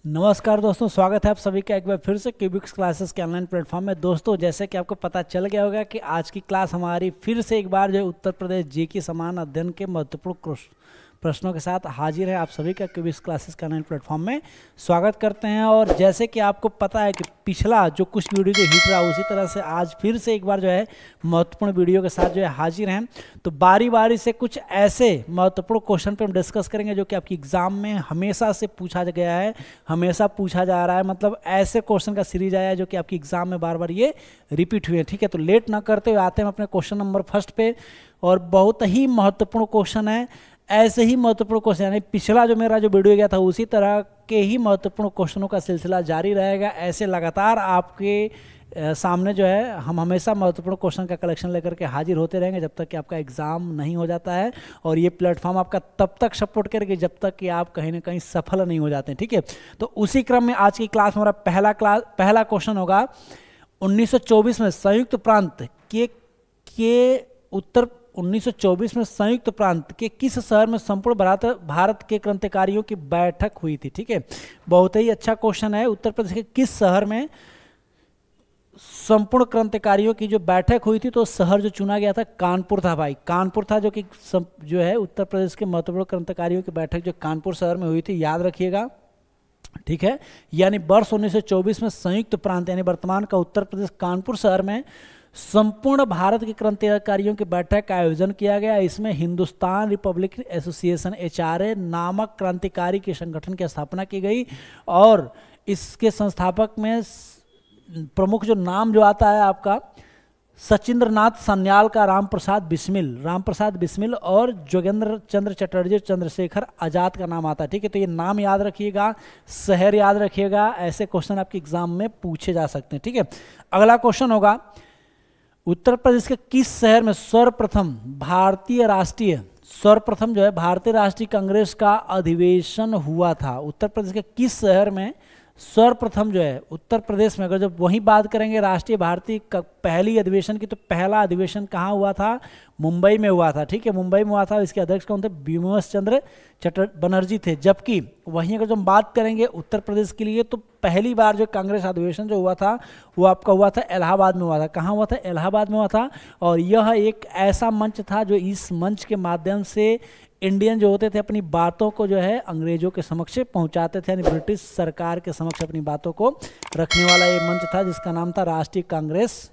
नमस्कार दोस्तों, स्वागत है आप सभी का एक बार फिर से क्यूबिक्स क्लासेस के ऑनलाइन प्लेटफॉर्म में। दोस्तों, जैसे कि आपको पता चल गया होगा कि आज की क्लास हमारी फिर से एक बार जो है उत्तर प्रदेश जी की समान अध्ययन के महत्वपूर्ण प्रश्नों के साथ हाजिर है। आप सभी का क्यूबिक्स क्लासेस के ऑनलाइन प्लेटफॉर्म में स्वागत करते हैं। और जैसे कि आपको पता है कि पिछला जो कुछ वीडियो जो हिट रहा, उसी तरह से आज फिर से एक बार जो है महत्वपूर्ण वीडियो के साथ जो है हाजिर हैं। तो बारी बारी से कुछ ऐसे महत्वपूर्ण क्वेश्चन पे हम डिस्कस करेंगे जो कि आपकी एग्जाम में हमेशा से पूछा गया है, हमेशा पूछा जा रहा है। मतलब ऐसे क्वेश्चन का सीरीज आया है जो कि आपकी एग्जाम में बार बार ये रिपीट हुए हैं। ठीक है, तो लेट ना करते हुए आते हैं अपने क्वेश्चन नंबर फर्स्ट पे। और बहुत ही महत्वपूर्ण क्वेश्चन है। ऐसे ही महत्वपूर्ण क्वेश्चन, यानी पिछला जो मेरा जो वीडियो गया था उसी तरह के ही महत्वपूर्ण क्वेश्चनों का सिलसिला जारी रहेगा। ऐसे लगातार आपके सामने जो है हम हमेशा महत्वपूर्ण क्वेश्चन का कलेक्शन लेकर के हाजिर होते रहेंगे जब तक कि आपका एग्जाम नहीं हो जाता है। और ये प्लेटफॉर्म आपका तब तक सपोर्ट करेगी जब तक कि आप कहीं ना कहीं सफल नहीं हो जाते हैं। ठीक है, तो उसी क्रम में आज की क्लास में हमारा पहला क्वेश्चन होगा। 1924 में संयुक्त प्रांत के उत्तर 1924 में संयुक्त प्रांत के किस शहर में संपूर्ण भारत के क्रांतिकारियों की बैठक हुई थी? ठीक है, बहुत ही अच्छा क्वेश्चन है। उत्तर प्रदेश के किस शहर में संपूर्ण क्रांतिकारियों की जो बैठक हुई थी? तो शहर जो चुना गया था कानपुर था भाई, कानपुर था। जो कि जो है उत्तर प्रदेश के महत्वपूर्ण क्रांतिकारियों की बैठक जो कानपुर शहर में हुई थी, याद रखिएगा। ठीक है, यानी वर्ष 1924 में संयुक्त प्रांत यानी वर्तमान का उत्तर प्रदेश कानपुर शहर में संपूर्ण भारत के क्रांतिकारियों की बैठक का आयोजन किया गया। इसमें हिंदुस्तान रिपब्लिकन एसोसिएशन HRA नामक क्रांतिकारी के संगठन की स्थापना की गई। और इसके संस्थापक में प्रमुख जो नाम जो आता है आपका सचिंद्रनाथ सान्याल का राम प्रसाद बिस्मिल और जोगेंद्र चंद्र चटर्जी चंद्रशेखर आजाद का नाम आता है। ठीक है, तो ये नाम याद रखिएगा, शहर याद रखिएगा। ऐसे क्वेश्चन आपके एग्जाम में पूछे जा सकते हैं। ठीक है, अगला क्वेश्चन होगा, उत्तर प्रदेश के किस शहर में सर्वप्रथम जो है भारतीय राष्ट्रीय कांग्रेस का अधिवेशन हुआ था? उत्तर प्रदेश के किस शहर में सर्वप्रथम जो है उत्तर प्रदेश में, अगर जब वही बात करेंगे राष्ट्रीय भारतीय पहली अधिवेशन की, तो पहला अधिवेशन कहाँ हुआ था? मुंबई में हुआ था। ठीक है, मुंबई में हुआ था। इसके अध्यक्ष कौन थे? बिमोस चंद्र बनर्जी थे। जबकि वहीं अगर जब बात करेंगे उत्तर प्रदेश के लिए, तो पहली बार जो कांग्रेस अधिवेशन जो हुआ था वो आपका हुआ था इलाहाबाद में हुआ था। कहाँ हुआ था? इलाहाबाद में हुआ था। और यह एक ऐसा मंच था जो इस मंच के माध्यम से इंडियन जो होते थे अपनी बातों को जो है अंग्रेजों के समक्ष पहुंचाते थे, यानी ब्रिटिश सरकार के समक्ष अपनी बातों को रखने वाला ये मंच था जिसका नाम था राष्ट्रीय कांग्रेस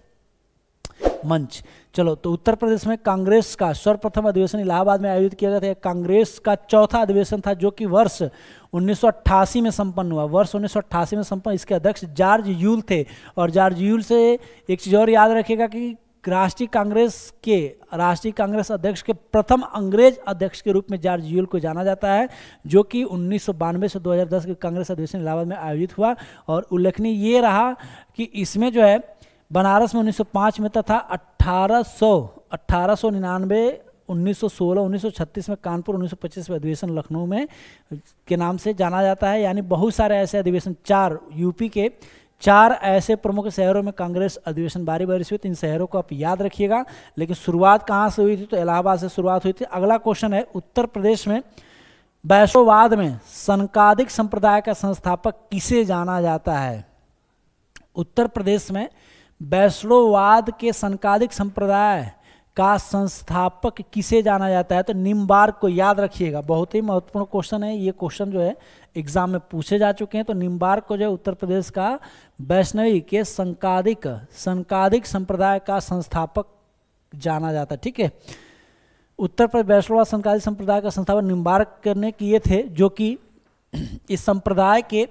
मंच। चलो, तो उत्तर प्रदेश में कांग्रेस का सर्वप्रथम अधिवेशन इलाहाबाद में आयोजित किया गया था। कांग्रेस का चौथा अधिवेशन था जो कि वर्ष 1988 में संपन्न हुआ। वर्ष 1988 में संपन्न। इसके अध्यक्ष जॉर्ज यूल थे। और जॉर्ज यूल से एक चीज और याद रखिएगा कि राष्ट्रीय कांग्रेस अध्यक्ष के प्रथम अंग्रेज अध्यक्ष के रूप में जॉर्ज यूल को जाना जाता है, जो कि 1992 से 2010 के कांग्रेस अधिवेशन इलाहाबाद में आयोजित हुआ। और उल्लेखनीय ये रहा कि इसमें जो है बनारस में 1905 में तथा 1899, 1916, 1936 में कानपुर, 1925 में अधिवेशन लखनऊ में के नाम से जाना जाता है। यानी बहुत सारे ऐसे अधिवेशन, 4 यूपी के 4 ऐसे प्रमुख शहरों में कांग्रेस अधिवेशन बारी बारी से हुई। 3 शहरों को आप याद रखिएगा। लेकिन शुरुआत कहाँ से हुई थी? तो इलाहाबाद से शुरुआत हुई थी। अगला क्वेश्चन है, उत्तर प्रदेश में वैष्णववाद में संकादिक संप्रदाय का संस्थापक किसे जाना जाता है? उत्तर प्रदेश में वैष्णववाद के संकादिक संप्रदाय का संस्थापक किसे जाना जाता है? तो निम्बार्क को याद रखिएगा। बहुत ही महत्वपूर्ण क्वेश्चन है। ये क्वेश्चन जो है एग्जाम में पूछे जा चुके हैं। तो निम्बार्क को जो है उत्तर प्रदेश का वैष्णवी के संकादिक संप्रदाय का संस्थापक जाना जाता है। ठीक है, उत्तर प्रदेश वैष्णववाद संकादिक संप्रदाय का संस्थापक निम्बार्क करने किए थे, जो कि इस संप्रदाय के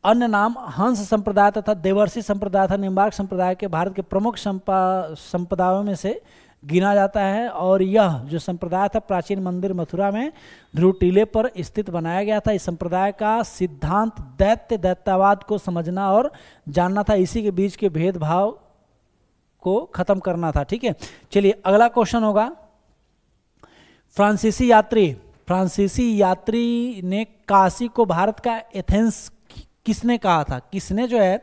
अन्य नाम हंस संप्रदाय तथा देवर्षि संप्रदाय था। निम्बार्क संप्रदाय के भारत के प्रमुख संप्रदायों में से गिना जाता है। और यह जो संप्रदाय था प्राचीन मंदिर मथुरा में ध्रुव टीले पर स्थित बनाया गया था। इस संप्रदाय का सिद्धांत दैत्यवाद को समझना और जानना था। इसी के बीच के भेदभाव को खत्म करना था। ठीक है, चलिए अगला क्वेश्चन होगा, फ्रांसीसी यात्री ने काशी को भारत का एथेंस किसने कहा था? किसने जो है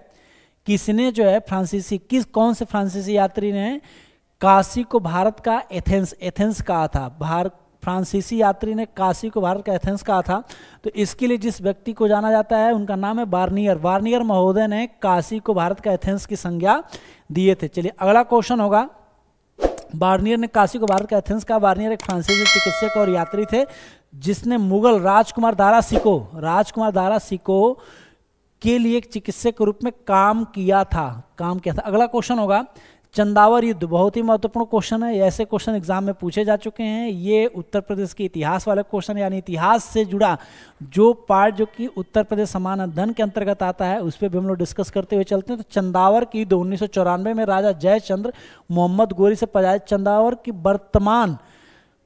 कौन से फ्रांसीसी यात्री ने काशी को भारत का एथेंस कहा था? फ्रांसीसी यात्री ने काशी को भारत का एथेंस कहा था, तो इसके लिए जिस व्यक्ति को जाना जाता है उनका नाम है बार्नियर। बार्नियर महोदय ने काशी को भारत का एथेंस की संज्ञा दिए थे। चलिए अगला क्वेश्चन होगा, बार्नियर ने काशी को भारत का एथेंस कहा। बार्नियर एक फ्रांसीसी चिकित्सक और यात्री थे जिसने मुगल राजकुमार दारा सिको के लिए एक चिकित्सक के रूप में काम किया था। अगला क्वेश्चन होगा, चंदावर युद्ध, बहुत ही महत्वपूर्ण क्वेश्चन है, ऐसे क्वेश्चन एग्जाम में पूछे जा चुके हैं। ये उत्तर प्रदेश के इतिहास वाले क्वेश्चन, यानी इतिहास से जुड़ा जो पार्ट जो कि उत्तर प्रदेश समान अध्ययन के अंतर्गत आता है उस पर भी हम लोग डिस्कस करते हुए चलते हैं। तो चंदावर की युद्ध 1994 में राजा जयचंद्र मोहम्मद गोरी से पराजित। चंदावर की वर्तमान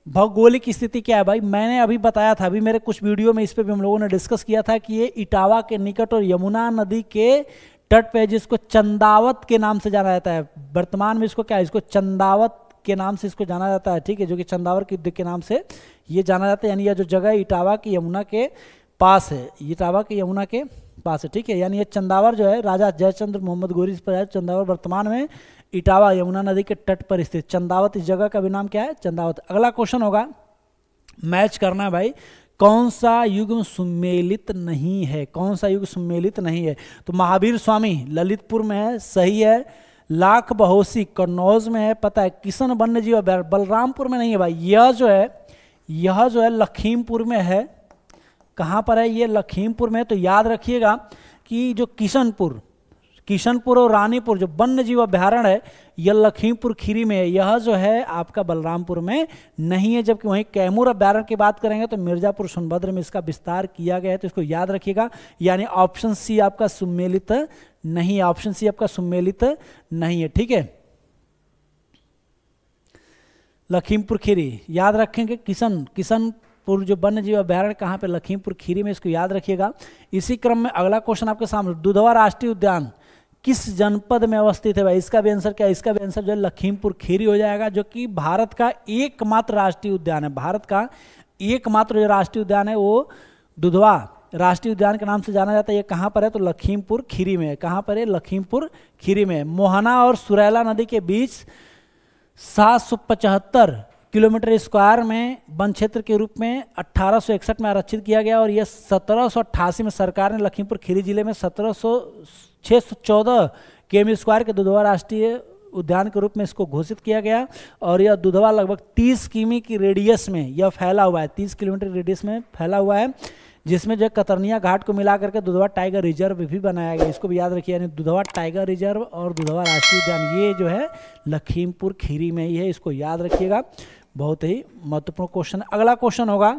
भौगोलिक स्थिति क्या है भाई, मैंने अभी बताया था, अभी मेरे कुछ वीडियो में इस पे भी हम लोगों ने डिस्कस किया था कि ये इटावा के निकट और यमुना नदी के तट पे, जिसको चंदावत के नाम से जाना जाता है। वर्तमान में इसको क्या है, इसको चंदावत के नाम से इसको जाना जाता है, ठीक है, जो कि चंदावर के युद्ध के नाम से ये जाना जाता है। यानी यह जो जगह इटावा की यमुना के पास है, इटावा की यमुना के पास है, ठीक है। यानी ये चंदावर जो है राजा जयचंद्र मोहम्मद गोरी से पराजित। चंदावर वर्तमान में इटावा यमुना नदी के तट पर स्थित चंदावत, इस जगह का भी नाम क्या है, चंदावत। अगला क्वेश्चन होगा, मैच करना है भाई, कौन सा युग सुमेलित नहीं है, कौन सा युग सुमेलित नहीं है। तो महावीर स्वामी ललितपुर में है, सही है। लाख बहोसी कन्नौज में है, पता है। किशन वन्य जीव बलरामपुर में नहीं है भाई, यह जो है लखीमपुर में है। कहाँ पर है ये, लखीमपुर में। तो याद रखिएगा कि जो किशनपुर और रानीपुर जो वन्य जीव अभ्यारण्य है यह लखीमपुर खीरी में है, यह जो है आपका बलरामपुर में नहीं है। जबकि वहीं कैमूर अभ्यारण्य की बात करेंगे तो मिर्जापुर सोनभद्र में इसका विस्तार किया गया है, तो इसको याद रखिएगा। यानी ऑप्शन सी आपका सुमेलित नहीं है, ऑप्शन सी आपका सुमेलित नहीं है, ठीक है। लखीमपुर खीरी याद रखेंगे, किशनपुर जो वन्य जीव अभ्यारण्य कहाँ पे, लखीमपुर खीरी में, इसको याद रखिएगा। इसी क्रम में अगला क्वेश्चन आपके सामने, दुधवा राष्ट्रीय उद्यान किस जनपद में अवस्थित है भाई, इसका भी आंसर क्या है, इसका भी आंसर जो है लखीमपुर खीरी हो जाएगा, जो कि भारत का एकमात्र राष्ट्रीय उद्यान है। भारत का एकमात्र जो राष्ट्रीय उद्यान है वो दुधवा राष्ट्रीय उद्यान के नाम से जाना जाता है। ये कहाँ पर है, तो लखीमपुर खीरी में है। कहाँ पर है, लखीमपुर खीरी में। मोहना और सुरैला नदी के बीच 775 किलोमीटर स्क्वायर में वन क्षेत्र के रूप में 1861 में आरक्षित किया गया, और यह 1788 में सरकार ने लखीमपुर खीरी जिले में 614 किमी स्क्वायर के दुधवा राष्ट्रीय उद्यान के रूप में इसको घोषित किया गया। और यह दुधवा लगभग 30 किमी की रेडियस में यह फैला हुआ है, 30 किलोमीटर रेडियस में फैला हुआ है, जिसमें जो कतरनिया घाट को मिला करके दुधवा टाइगर रिजर्व भी बनाया गया। इसको भी याद रखिए, यानी दुधवा टाइगर रिजर्व और दुधवा राष्ट्रीय उद्यान ये जो है लखीमपुर खीरी में ही है, इसको याद रखिएगा, बहुत ही महत्वपूर्ण क्वेश्चन। अगला क्वेश्चन होगा,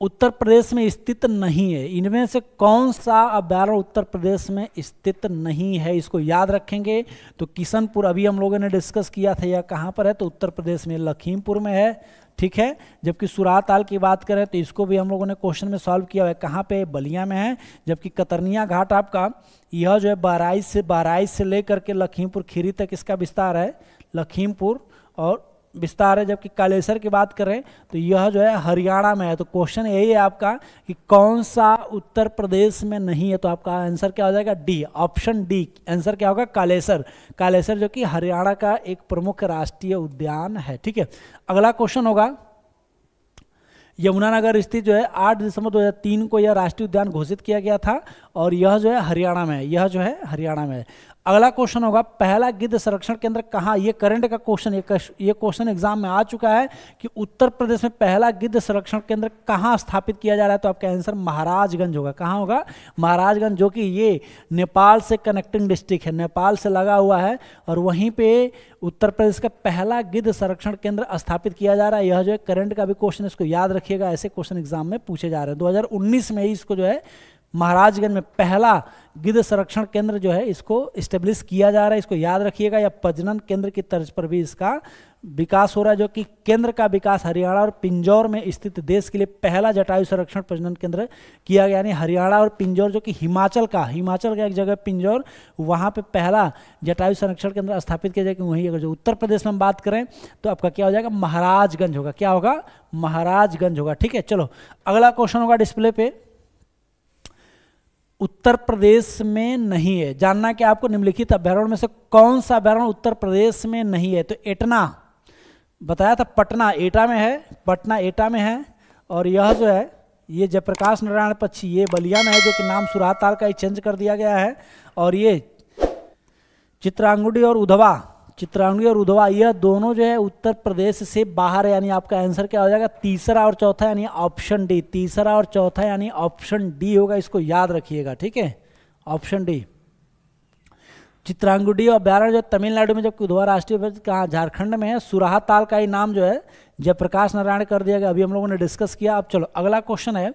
उत्तर प्रदेश में स्थित नहीं है, इनमें से कौन सा अभ्यारण्य उत्तर प्रदेश में स्थित नहीं है, इसको याद रखेंगे। तो किशनपुर अभी हम लोगों ने डिस्कस किया था, यह कहाँ पर है, तो उत्तर प्रदेश में लखीमपुर में है, ठीक है। जबकि सुराताल की बात करें तो इसको भी हम लोगों ने क्वेश्चन में सॉल्व किया है, कहाँ पे, बलिया में है। जबकि कतरनिया घाट आपका यह जो है बहराइच से लेकर के लखीमपुर खीरी तक इसका विस्तार है, लखीमपुर और विस्तार है। जबकि कालेसर की बात करें तो यह जो है हरियाणा में है। तो क्वेश्चन यही है आपका कि कौन सा उत्तर प्रदेश में नहीं है, तो आपका आंसर क्या हो जाएगा, डी, ऑप्शन डी आंसर क्या होगा, कालेसर। कालेसर जो कि हरियाणा का एक प्रमुख राष्ट्रीय उद्यान है, ठीक है। अगला क्वेश्चन होगा, यमुनानगर स्थित जो है 8 दिसंबर 2003 को यह राष्ट्रीय उद्यान घोषित किया गया था, और यह जो है हरियाणा में है, यह जो है हरियाणा में है। अगला क्वेश्चन होगा, पहला गिद्ध संरक्षण केंद्र कहाँ, ये करंट का क्वेश्चन, ये क्वेश्चन एग्जाम में आ चुका है कि उत्तर प्रदेश में पहला गिद्ध संरक्षण केंद्र कहाँ स्थापित किया जा रहा है, तो आपका आंसर महाराजगंज होगा। कहाँ होगा, महाराजगंज, जो कि ये नेपाल से कनेक्टिंग डिस्ट्रिक्ट है, नेपाल से लगा हुआ है, और वहीं पे उत्तर प्रदेश का पहला गिद्ध संरक्षण केंद्र स्थापित किया जा रहा है। यह जो है करंट का भी क्वेश्चन, इसको याद रखिएगा, ऐसे क्वेश्चन एग्जाम में पूछे जा रहे हैं। 2019 में ही इसको जो है महाराजगंज में पहला गिद्ध संरक्षण केंद्र जो है इसको इस्टेब्लिश किया जा रहा है, इसको याद रखिएगा। या प्रजनन केंद्र की तर्ज पर भी इसका विकास हो रहा है, जो कि केंद्र का विकास हरियाणा और पिंजौर में स्थित देश के लिए पहला जटायु संरक्षण प्रजनन केंद्र किया गया। यानी हरियाणा और पिंजौर जो कि हिमाचल का एक जगह पिंजौर, वहाँ पे पहला जटायु संरक्षण केंद्र स्थापित किया जाएगा। वहीं अगर जो उत्तर प्रदेश में हम बात करें तो आपका क्या हो जाएगा, महाराजगंज होगा। क्या होगा, महाराजगंज होगा, ठीक है। चलो अगला क्वेश्चन होगा डिस्प्ले पे, उत्तर प्रदेश में नहीं है, जानना कि आपको निम्नलिखित अभ्यारण्य में से कौन सा अभ्यारण्य उत्तर प्रदेश में नहीं है। तो एटना बताया था पटना एटा में है, पटना एटा में है। और यह जो है ये जयप्रकाश नारायण पक्षी ये बलिया में है, जो कि नाम सुराताल का ही चेंज कर दिया गया है। और ये चित्रांगुडी और उधवा, चित्रांगुडी और उधवा यह दोनों जो है उत्तर प्रदेश से बाहर है, यानी आपका आंसर क्या हो जाएगा तीसरा और चौथा यानी ऑप्शन डी, तीसरा और चौथा यानी ऑप्शन डी होगा, इसको याद रखिएगा, ठीक है, ऑप्शन डी। चित्रांगुडी और ब्यारण जो तमिलनाडु में, जबकि उधवा राष्ट्रीय कहाँ झारखंड में है। सुराहा ताल का ही नाम जो है जयप्रकाश नारायण कर दिया गया, अभी हम लोगों ने डिस्कस किया। अब चलो अगला क्वेश्चन है,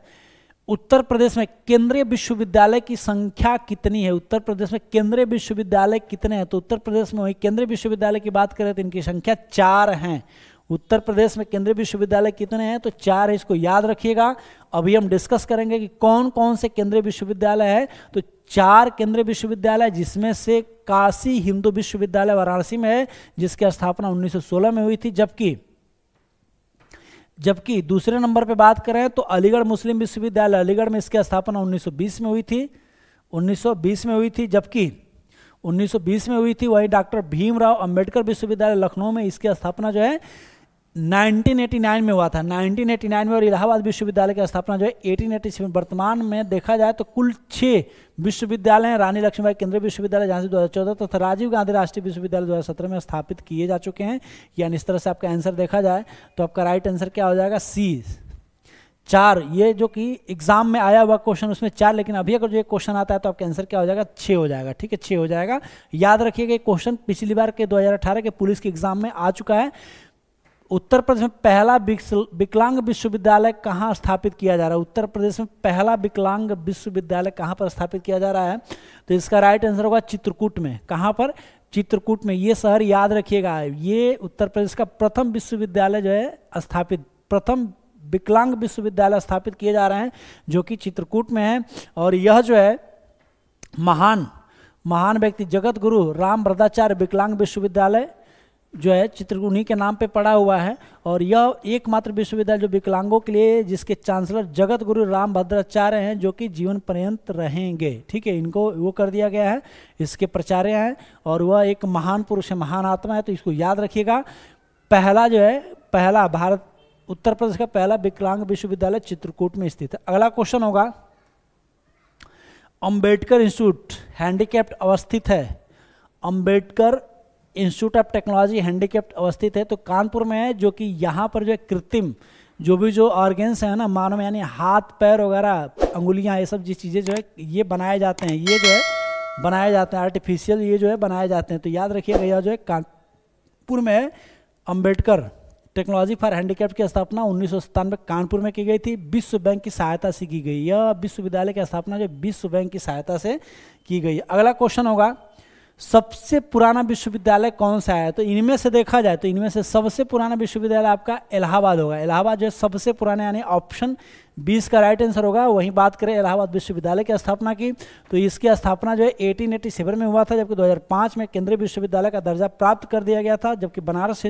उत्तर प्रदेश में केंद्रीय विश्वविद्यालय की संख्या कितनी है? उत्तर प्रदेश में केंद्रीय विश्वविद्यालय कितने हैं? तो उत्तर प्रदेश में वही केंद्रीय विश्वविद्यालय की बात करें तो इनकी संख्या 4 हैं। उत्तर प्रदेश में केंद्रीय विश्वविद्यालय कितने हैं? तो 4 है, इसको याद रखिएगा। अभी हम डिस्कस करेंगे कि कौन कौन से केंद्रीय विश्वविद्यालय है। तो 4 केंद्रीय विश्वविद्यालय, जिसमें से काशी हिंदू विश्वविद्यालय वाराणसी में है, जिसकी स्थापना 1916 में हुई थी। जबकि दूसरे नंबर पे बात करें तो अलीगढ़ मुस्लिम विश्वविद्यालय, अलीगढ़ में इसकी स्थापना 1920 में हुई थी, 1920 में हुई थी। जबकि 1920 में हुई थी। वही डॉक्टर भीमराव अंबेडकर विश्वविद्यालय लखनऊ में इसकी स्थापना जो है 1989 में हुआ था, 1989 में। और इलाहाबाद विश्वविद्यालय की स्थापना जो है 1886 में। वर्तमान में देखा जाए तो कुल 6 विश्वविद्यालय हैं। रानी लक्ष्मीबाई केंद्रीय विश्वविद्यालय झांसी 2014 तथा राजीव गांधी राष्ट्रीय विश्वविद्यालय 2017 में स्थापित किए जा चुके हैं। यानी इस तरह से आपका आंसर देखा जाए तो आपका राइट आंसर क्या हो जाएगा? सी, 4। ये जो कि एग्जाम में आया हुआ क्वेश्चन उसमें 4, लेकिन अभी अगर जो एक क्वेश्चन आता है तो आपका आंसर क्या हो जाएगा? 6 हो जाएगा, ठीक है, 6 हो जाएगा। याद रखिएगा क्वेश्चन पिछली बार के 2018 के पुलिस के एग्जाम में आ चुका है। उत्तर प्रदेश में पहला विकलांग विश्वविद्यालय कहाँ स्थापित किया जा रहा है? उत्तर प्रदेश में पहला विकलांग विश्वविद्यालय कहाँ पर स्थापित किया जा रहा है? तो इसका राइट आंसर होगा चित्रकूट में। कहाँ पर? चित्रकूट में। ये शहर याद रखिएगा, ये उत्तर प्रदेश का प्रथम विश्वविद्यालय जो है स्थापित, प्रथम विकलांग विश्वविद्यालय स्थापित किए जा रहे हैं, जो कि चित्रकूट में है। और यह जो है महान व्यक्ति जगत गुरु राम भद्राचार्य विकलांग विश्वविद्यालय जो है चित्रकूट के नाम पे पड़ा हुआ है। और यह एकमात्र विश्वविद्यालय जो विकलांगों के लिए, जिसके चांसलर जगत गुरु राम भद्राचार्य हैं, जो कि जीवन पर्यंत रहेंगे, ठीक है, इनको वो कर दिया गया है, इसके प्राचार्य हैं। और वह एक महान पुरुष है, महान आत्मा है, तो इसको याद रखिएगा। पहला जो है, पहला भारत उत्तर प्रदेश का पहला विकलांग विश्वविद्यालय चित्रकूट में स्थित है। अगला क्वेश्चन होगा, अंबेडकर इंस्टीट्यूट हैंडीकैप्ड अवस्थित है। Ambedkar institute of technology handicapped अवस्थित है, तो कानपुर में है, जो कि यहाँ पर जो है कृत्रिम जो ऑर्गेन्स है ना मानव, यानी हाथ पैर वगैरह अंगुलियाँ, ये सब जिस चीज़ें जो है ये बनाए जाते हैं, ये जो है बनाए जाते हैं आर्टिफिशियल, ये जो है बनाए जाते हैं। तो याद रखिएगा यह जो है कानपुर में है। अंबेडकर टेक्नोलॉजी फॉर हैंडीकैप्ड की स्थापना 1997 कानपुर में की गई थी, विश्व बैंक की सहायता से की गई। यह विश्वविद्यालय की स्थापना जो विश्व बैंक की सहायता से की गई। अगला क्वेश्चन होगा, सबसे पुराना विश्वविद्यालय कौन सा है? तो इनमें से देखा जाए तो इनमें से सबसे पुराना विश्वविद्यालय आपका इलाहाबाद होगा। इलाहाबाद जो है सबसे पुराना, यानी ऑप्शन 20 का राइट आंसर होगा। वहीं बात करें इलाहाबाद विश्वविद्यालय की स्थापना की, तो इसकी स्थापना जो है 1887 में हुआ था, जबकि 2005 में केंद्रीय विश्वविद्यालय का दर्जा प्राप्त कर दिया गया था। जबकि बनारस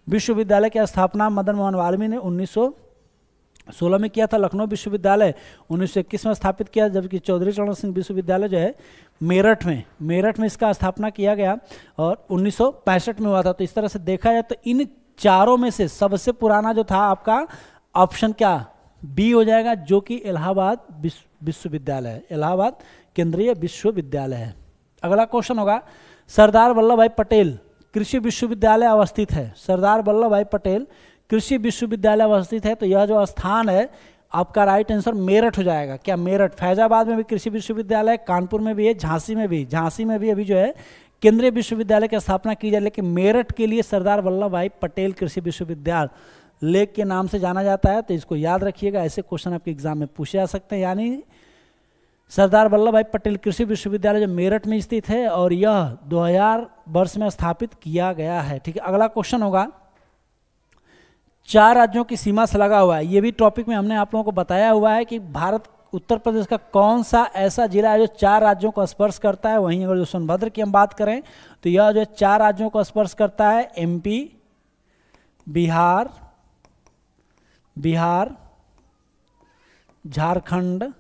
विश्वविद्यालय की स्थापना मदन मोहन वाल्मीकि ने 1916 में किया था। लखनऊ विश्वविद्यालय 1921 में स्थापित किया, जबकि चौधरी चरण सिंह विश्वविद्यालय जो है मेरठ में इसका स्थापना किया गया और 1965 में हुआ था। तो इस तरह से देखा जाए तो इन चारों में से सबसे पुराना जो था आपका ऑप्शन क्या? बी हो जाएगा, जो कि इलाहाबाद विश्वविद्यालय है, इलाहाबाद केंद्रीय विश्वविद्यालय है। अगला क्वेश्चन होगा, सरदार वल्लभ भाई पटेल कृषि विश्वविद्यालय अवस्थित है। सरदार वल्लभ भाई पटेल कृषि विश्वविद्यालय अवस्थित है, तो यह जो स्थान है आपका राइट आंसर मेरठ हो जाएगा। क्या मेरठ? फैजाबाद में भी कृषि विश्वविद्यालय, कानपुर में भी है, झांसी में भी अभी जो है केंद्रीय विश्वविद्यालय की स्थापना की जाए, लेकिन मेरठ के लिए सरदार वल्लभ भाई पटेल कृषि विश्वविद्यालय के नाम से जाना जाता है। तो इसको याद रखिएगा, ऐसे क्वेश्चन आपके एग्जाम में पूछे जा सकते हैं। यानी सरदार वल्लभ भाई पटेल कृषि विश्वविद्यालय जो मेरठ में स्थित है और यह 2000 वर्ष में स्थापित किया गया है। ठीक है, अगला क्वेश्चन होगा, 4 राज्यों की सीमा से लगा हुआ है। ये भी टॉपिक में हमने आप लोगों को बताया हुआ है कि भारत उत्तर प्रदेश का कौन सा ऐसा जिला है जो 4 राज्यों को स्पर्श करता है। वहीं अगर जो सोनभद्र की हम बात करें तो यह जो 4 राज्यों को स्पर्श करता है, एमपी, बिहार, झारखंड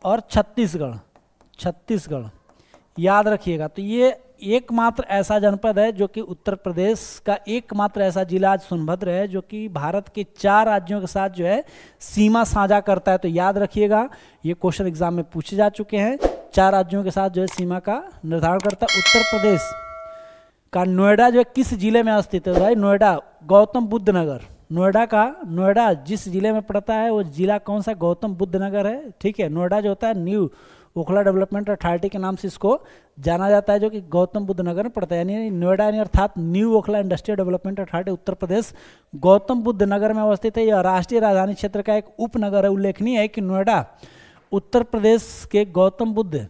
और छत्तीसगढ़। याद रखिएगा, तो ये एकमात्र ऐसा जनपद है जो कि उत्तर प्रदेश का एकमात्र ऐसा जिला आज सोनभद्र है जो कि भारत के 4 राज्यों के साथ जो है सीमा साझा करता है। तो याद रखिएगा, ये क्वेश्चन एग्जाम में पूछे जा चुके हैं। 4 राज्यों के साथ जो है सीमा का निर्धारण करता है। उत्तर प्रदेश का नोएडा जो है किस जिले में स्थित है? भाई नोएडा गौतम बुद्ध नगर, नोएडा जिस जिले में पड़ता है वो जिला कौन सा? गौतम बुद्ध नगर है। ठीक है, नोएडा जो होता है न्यू ओखला डेवलपमेंट अथॉरिटी के नाम से इसको जाना जाता है, जो कि गौतम बुद्ध नगर में पड़ता है। यानी नोएडा यानी अर्थात new Okhla industrial development authority Uttar Pradesh Gautam Buddh Nagar में अवस्थित है। यह राष्ट्रीय राजधानी क्षेत्र का एक उपनगर है। उल्लेखनीय है कि नोएडा उत्तर प्रदेश के गौतम बुद्ध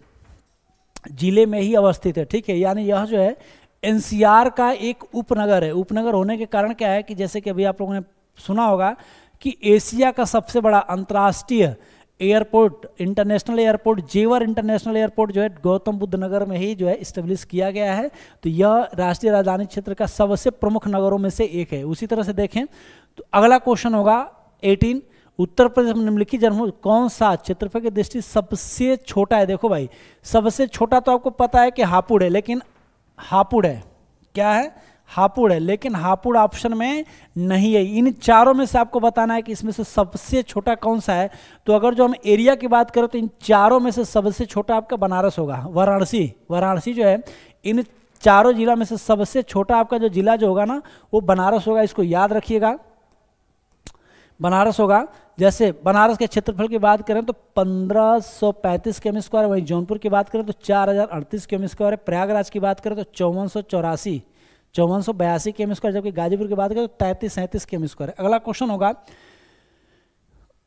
जिले में ही अवस्थित है। ठीक है, यानी यह जो है एनसीआर का एक उपनगर है। उपनगर होने के कारण क्या है कि जैसे कि अभी आप लोगों ने सुना होगा कि एशिया का सबसे बड़ा अंतर्राष्ट्रीय एयरपोर्ट, इंटरनेशनल एयरपोर्ट, जेवर इंटरनेशनल एयरपोर्ट जो है गौतम बुद्ध नगर में ही जो है इस्टेब्लिश किया गया है। तो यह राष्ट्रीय राजधानी क्षेत्र का सबसे प्रमुख नगरों में से एक है। उसी तरह से देखें तो अगला क्वेश्चन होगा 18, उत्तर प्रदेश में निम्नलिखित जनपद कौन सा क्षेत्रफल की दृष्टि सबसे छोटा है? देखो भाई, सबसे छोटा तो आपको पता है कि हापुड़ है, लेकिन हापुड़ है, क्या है? हापुड़ है, लेकिन हापुड़ ऑप्शन में नहीं है। इन चारों में से आपको बताना है कि इसमें से सबसे छोटा कौन सा है। तो अगर जो हम एरिया की बात करें तो इन चारों में से सबसे छोटा आपका बनारस होगा, वाराणसी जो है इन चारों जिला में से सबसे छोटा आपका जो जिला जो होगा ना वो बनारस होगा। इसको याद रखिएगा, बनारस होगा। जैसे बनारस के क्षेत्रफल की बात करें तो 1535 किमी स्क्वायर, वहीं जौनपुर की बात करें तो 4038 किमी स्क्वायर है। प्रयागराज की बात करें तो 5482 किमी स्क्वायर, जबकि गाजीपुर की बात करें तो 3337 किमी स्क्वायर है। अगला क्वेश्चन होगा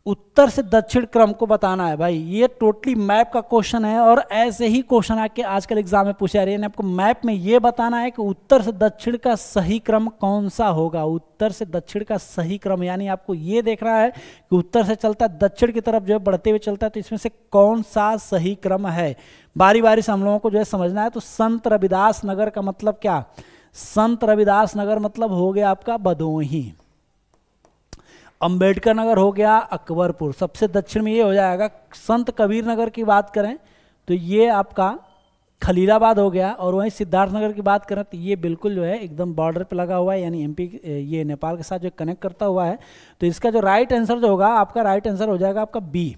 उत्तर से दक्षिण क्रम को बताना है। भाई ये टोटली मैप का क्वेश्चन है और ऐसे ही क्वेश्चन आके आजकल एग्जाम में पूछा रही है। आपको मैप में ये बताना है कि उत्तर से दक्षिण का सही क्रम कौन सा होगा। उत्तर से दक्षिण का सही क्रम यानी आपको ये देखना है कि उत्तर से चलता है दक्षिण की तरफ जो है बढ़ते हुए चलता है, तो इसमें से कौन सा सही क्रम है। बारी बारी से हम लोगों को जो है समझना है। तो संत रविदास नगर का मतलब क्या? संत रविदास नगर मतलब हो गया आपका भदोही। अंबेडकर नगर हो गया अकबरपुर, सबसे दक्षिण में ये हो जाएगा। संत कबीर नगर की बात करें तो ये आपका खलीलाबाद हो गया, और वहीं सिद्धार्थ नगर की बात करें तो ये बिल्कुल जो है एकदम बॉर्डर पे लगा हुआ है, यानी एमपी ये नेपाल के साथ जो कनेक्ट करता हुआ है। तो इसका जो राइट आंसर जो होगा आपका, राइट आंसर हो जाएगा आपका बी,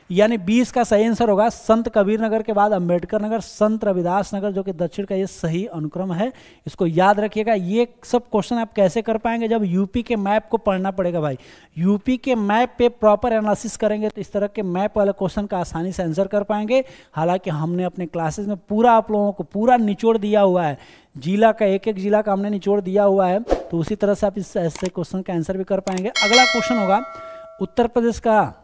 यानी 20 का सही आंसर होगा। संत कबीर नगर के बाद अंबेडकर नगर, संत रविदास नगर जो कि दक्षिण का ये सही अनुक्रम है। इसको याद रखिएगा। ये सब क्वेश्चन आप कैसे कर पाएंगे? जब यूपी के मैप को पढ़ना पड़ेगा भाई। यूपी के मैप पे प्रॉपर एनालिसिस करेंगे तो इस तरह के मैप वाले क्वेश्चन का आसानी से आंसर कर पाएंगे। हालांकि हमने अपने क्लासेस में पूरा आप लोगों को पूरा निचोड़ दिया हुआ है, जिला का एक एक जिला का हमने निचोड़ दिया हुआ है, तो उसी तरह से आप इस ऐसे क्वेश्चन का आंसर भी कर पाएंगे। अगला क्वेश्चन होगा उत्तर प्रदेश का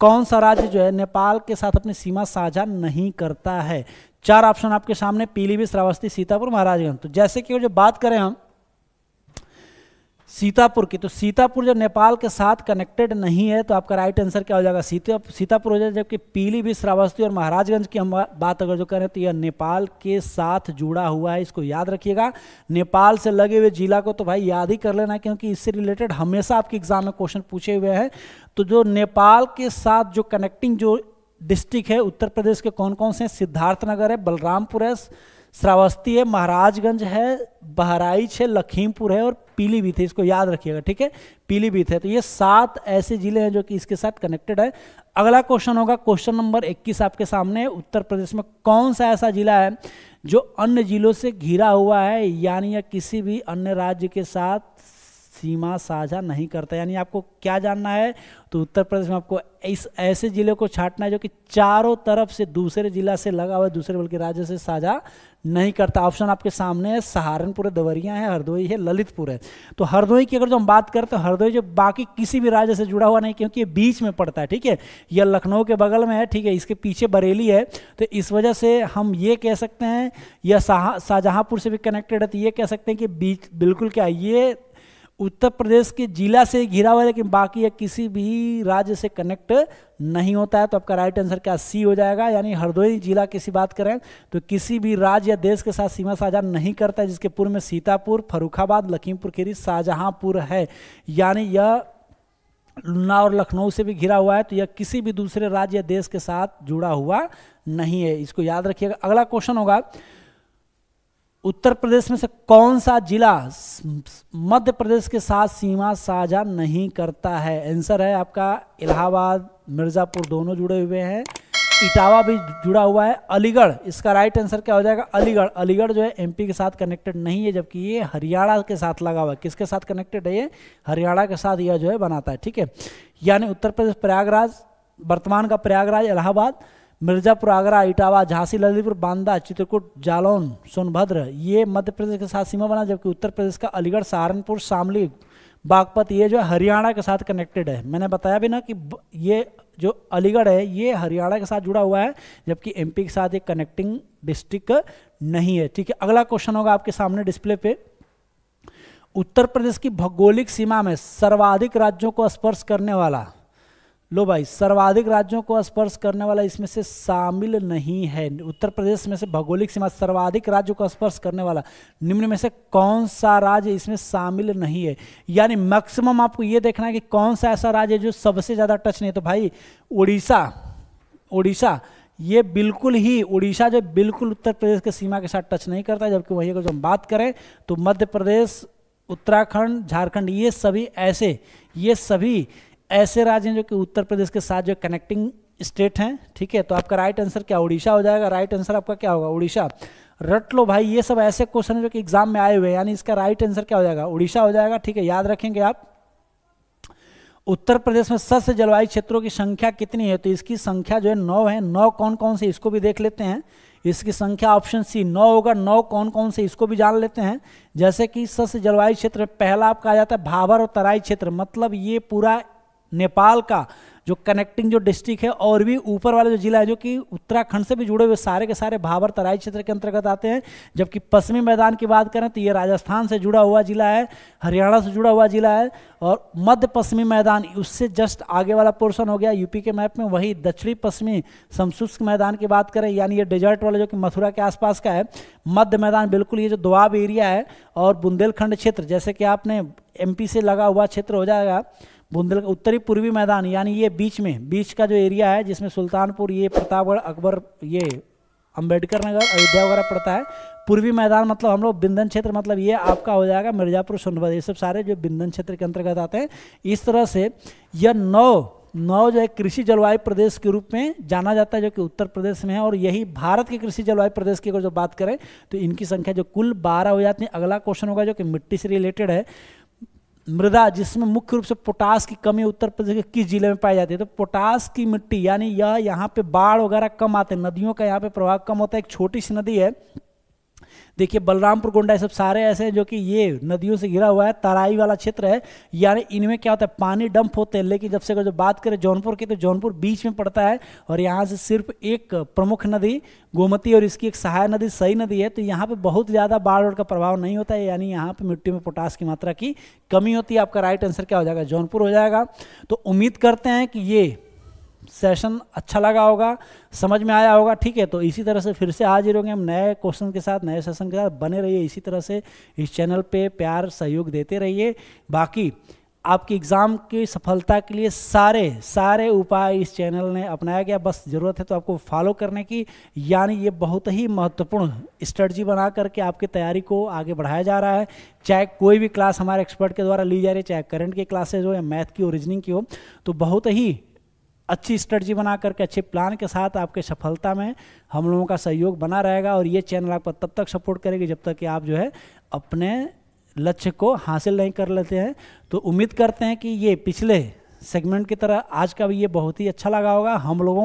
कौन सा राज्य जो है नेपाल के साथ अपनी सीमा साझा नहीं करता है? 4 ऑप्शन आपके सामने, पीलीभीत, श्रावस्ती, सीतापुर, महाराजगंज। तो जैसे कि जो बात करें हम सीतापुर की, तो सीतापुर जो नेपाल के साथ कनेक्टेड नहीं है, तो आपका राइट आंसर क्या हो जाएगा? सीतापुर हो जाएगा। जबकि पीलीभीत, श्रावस्ती और महाराजगंज की हम बात अगर जो करें तो यह नेपाल के साथ जुड़ा हुआ है। इसको याद रखिएगा। नेपाल से लगे हुए जिला को तो भाई याद ही कर लेना, क्योंकि इससे रिलेटेड हमेशा आपके एग्जाम में क्वेश्चन पूछे हुए हैं। तो जो नेपाल के साथ जो कनेक्टिंग जो डिस्ट्रिक्ट है उत्तर प्रदेश के कौन कौन से? सिद्धार्थनगर है, बलरामपुर है, श्रावस्ती है, महाराजगंज है, बहराइच है, लखीमपुर है और पीलीभीत है। इसको याद रखिएगा, ठीक है, पीलीभीत है। तो ये 7 ऐसे जिले हैं जो कि इसके साथ कनेक्टेड है। अगला क्वेश्चन होगा क्वेश्चन नंबर 21 आपके सामने। उत्तर प्रदेश में कौन सा ऐसा जिला है जो अन्य जिलों से घिरा हुआ है, यानी या किसी भी अन्य राज्य के साथ सीमा साझा नहीं करता? यानी आपको क्या जानना है? तो उत्तर प्रदेश में आपको इस ऐसे जिले को छांटना है जो कि चारों तरफ से दूसरे जिला से लगा हुआ है, दूसरे बल्कि राज्य से साझा नहीं करता। ऑप्शन आपके सामने है, सहारनपुर है, देवरिया है, हरदोई है, ललितपुर है। तो हरदोई की अगर जो हम बात करते हैं, हरदोई जो बाकी किसी भी राज्य से जुड़ा हुआ नहीं, क्योंकि ये बीच में पड़ता है, ठीक है, यह लखनऊ के बगल में है, ठीक है, इसके पीछे बरेली है। तो इस वजह से हम ये कह सकते हैं यह शाहजहांपुर से भी कनेक्टेड है। तो ये कह सकते हैं कि बीच बिल्कुल क्या ये उत्तर प्रदेश के जिला से घिरा हुआ है, लेकिन बाकी ये किसी भी राज्य से कनेक्ट नहीं होता है। तो आपका राइट आंसर क्या? सी हो जाएगा। यानी हरदोई जिला किसी बात करें तो किसी भी राज्य या देश के साथ सीमा साझा नहीं करता है, जिसके पूर्व में सीतापुर, फर्रुखाबाद, लखीमपुर खीरी, शाहजहांपुर है। यानी यह लुना और लखनऊ से भी घिरा हुआ है, तो यह किसी भी दूसरे राज्य या देश के साथ जुड़ा हुआ नहीं है। इसको याद रखिएगा। अगला क्वेश्चन होगा उत्तर प्रदेश में से कौन सा जिला मध्य प्रदेश के साथ सीमा साझा नहीं करता है? आंसर है आपका इलाहाबाद, मिर्जापुर दोनों जुड़े हुए हैं, इटावा भी जुड़ा हुआ है, अलीगढ़। इसका राइट आंसर क्या हो जाएगा? अलीगढ़। अलीगढ़ जो है एमपी के साथ कनेक्टेड नहीं है, जबकि ये हरियाणा के साथ लगा हुआ है। किसके साथ कनेक्टेड है? ये हरियाणा के साथ यह जो है बनाता है, ठीक है। यानी उत्तर प्रदेश प्रयागराज, वर्तमान का प्रयागराज इलाहाबाद, मिर्जापुर आगरा, इटावा, झांसी ललितपुर, बांदा, चित्रकूट, जालौन, सोनभद्र, ये मध्य प्रदेश के साथ सीमा बना, जबकि उत्तर प्रदेश का अलीगढ़, सहारनपुर, शामली, बागपत ये जो है हरियाणा के साथ कनेक्टेड है। मैंने बताया भी ना कि ये जो अलीगढ़ है ये हरियाणा के साथ जुड़ा हुआ है, जबकि एमपी के साथ एक कनेक्टिंग डिस्ट्रिक्ट नहीं है, ठीक है। अगला क्वेश्चन होगा आपके सामने डिस्प्ले पे। उत्तर प्रदेश की भौगोलिक सीमा में सर्वाधिक राज्यों को स्पर्श करने वाला, लो भाई, सर्वाधिक राज्यों को स्पर्श करने वाला इसमें से शामिल नहीं है। उत्तर प्रदेश में से भौगोलिक सीमा सर्वाधिक राज्यों को स्पर्श करने वाला निम्न में से कौन सा राज्य इसमें शामिल नहीं है? यानी मैक्सिमम आपको ये देखना है कि कौन सा ऐसा राज्य है जो सबसे ज़्यादा टच नहीं है। तो भाई उड़ीसा ये बिल्कुल ही, उड़ीसा जो बिल्कुल उत्तर प्रदेश के सीमा के साथ टच नहीं करता, जबकि वही अगर हम बात करें तो मध्य प्रदेश, उत्तराखंड, झारखंड ये सभी ऐसे राज्य हैं जो कि उत्तर प्रदेश के साथ जो कनेक्टिंग स्टेट हैं, ठीक है। तो आपका राइट आंसर क्या? उड़ीसा हो जाएगा। राइट आंसर आपका क्या होगा? उड़ीसा। रट लो भाई, ये सब ऐसे क्वेश्चन है जो कि एग्जाम में आए हुए हैं, यानी इसका राइट आंसर क्या हो जाएगा? उड़ीसा हो जाएगा, ठीक है। याद रखेंगे आप। उत्तर प्रदेश में सस्य जलवायु क्षेत्रों की संख्या कितनी है? तो इसकी संख्या जो है 9 है। 9 कौन कौन से, इसको भी देख लेते हैं। इसकी संख्या ऑप्शन सी 9 होगा। 9 कौन कौन से, इसको भी जान लेते हैं। जैसे कि सस्य जलवायु क्षेत्र पहला आपका आ जाता है भाबर और तराई क्षेत्र, मतलब ये पूरा नेपाल का जो कनेक्टिंग जो डिस्ट्रिक्ट है, और भी ऊपर वाले जो जिला है जो कि उत्तराखंड से भी जुड़े हुए सारे के सारे भाबर तराई क्षेत्र के अंतर्गत आते हैं। जबकि पश्चिमी मैदान की बात करें तो ये राजस्थान से जुड़ा हुआ जिला है, हरियाणा से जुड़ा हुआ जिला है, और मध्य पश्चिमी मैदान उससे जस्ट आगे वाला पोर्शन हो गया यूपी के मैप में। वही दक्षिणी पश्चिमी समशुष्क मैदान की बात करें, यानी ये डेजर्ट वाला जो कि मथुरा के आसपास का है। मध्य मैदान बिल्कुल ये जो दोआब एरिया है, और बुंदेलखंड क्षेत्र जैसे कि आपने एमपी से लगा हुआ क्षेत्र हो जाएगा बुंदेल। उत्तरी पूर्वी मैदान यानी ये बीच का जो एरिया है, जिसमें सुल्तानपुर, ये प्रतापगढ़, अकबर, ये अंबेडकर नगर, अयोध्या वगैरह पड़ता है। पूर्वी मैदान मतलब हम लोग बिंदन क्षेत्र, मतलब ये आपका हो जाएगा मिर्जापुर, सोनभद्र, ये सब सारे जो बिंदन क्षेत्र के अंतर्गत आते हैं। इस तरह से यह 9 जो है कृषि जलवायु प्रदेश के रूप में जाना जाता है, जो कि उत्तर प्रदेश में है। और यही भारत के कृषि जलवायु प्रदेश की अगर जो बात करें तो इनकी संख्या जो कुल 12 हो जाती है। अगला क्वेश्चन होगा जो कि मिट्टी से रिलेटेड है। मृदा जिसमें मुख्य रूप से पोटास की कमी उत्तर प्रदेश के किस जिले में पाई जाती है? तो पोटास की मिट्टी, यानी यह यहाँ पे बाढ़ वगैरह कम आते हैं, नदियों का यहाँ पे प्रभाव कम होता है। एक छोटी सी नदी है, देखिए बलरामपुर, गोंडा, ये सब सारे ऐसे हैं जो कि ये नदियों से घिरा हुआ है, तराई वाला क्षेत्र है। यानी इनमें क्या होता है, पानी डंप होते हैं। लेकिन जब से अगर जो बात करें जौनपुर की, तो जौनपुर बीच में पड़ता है, और यहाँ से सिर्फ एक प्रमुख नदी गोमती और इसकी एक सहायक नदी सई नदी है। तो यहाँ पे बहुत ज़्यादा बाढ़ का प्रभाव नहीं होता है, यानी यहाँ पे मिट्टी में पोटास की मात्रा की कमी होती है। आपका राइट आंसर क्या हो जाएगा? जौनपुर हो जाएगा। तो उम्मीद करते हैं कि ये सेशन अच्छा लगा होगा, समझ में आया होगा, ठीक है। तो इसी तरह से फिर से हाजिर होंगे हम नए क्वेश्चन के साथ, नए सेशन के साथ। बने रहिए इसी तरह से, इस चैनल पे प्यार सहयोग देते रहिए। बाकी आपकी एग्ज़ाम की सफलता के लिए सारे उपाय इस चैनल ने अपनाया गया, बस ज़रूरत है तो आपको फॉलो करने की। यानी ये बहुत ही महत्वपूर्ण स्ट्रेटजी बना करके आपकी तैयारी को आगे बढ़ाया जा रहा है। चाहे कोई भी क्लास हमारे एक्सपर्ट के द्वारा ली जा रही है, चाहे करंट की क्लासेज हो या मैथ की हो, रीजनिंग की हो, तो बहुत ही अच्छी स्ट्रेटजी बना करके अच्छे प्लान के साथ आपके सफलता में हम लोगों का सहयोग बना रहेगा। और ये चैनल आपको तब तक सपोर्ट करेगी जब तक कि आप जो है अपने लक्ष्य को हासिल नहीं कर लेते हैं। तो उम्मीद करते हैं कि ये पिछले सेगमेंट की तरह आज का भी ये बहुत ही अच्छा लगा होगा।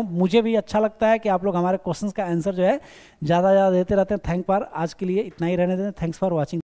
मुझे भी अच्छा लगता है कि आप लोग हमारे क्वेश्चंस का आंसर जो है ज़्यादा देते रहते हैं। थैंक फॉर, आज के लिए इतना ही रहने दें। Thanks for watching.